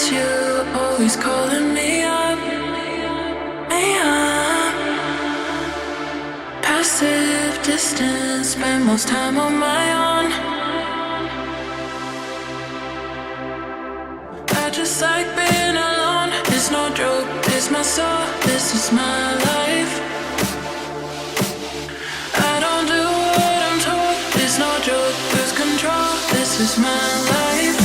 miss you, always calling me up. Hey, passive distance, spend most time on my own. I just like being alone. It's no joke, it's my soul, this is my life. I don't do what I'm told, it's no joke, lose control, this is my life.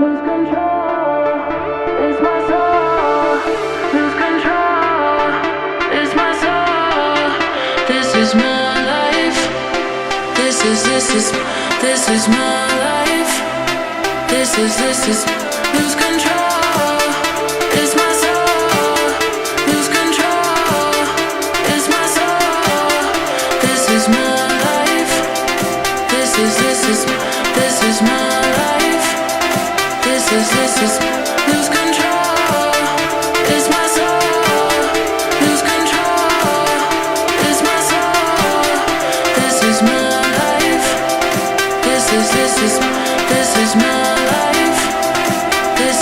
Lose control, it's my soul. Lose control, it's my soul. This is my life. This is my life. This is lose control, it's my soul. Lose control, it's my soul. This is my life. This is my life. This is lose control, it's my soul. Lose control, it's my soul. This is my life. This is my life. This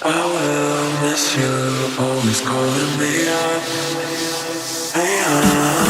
I will miss you, always calling me up. Hey,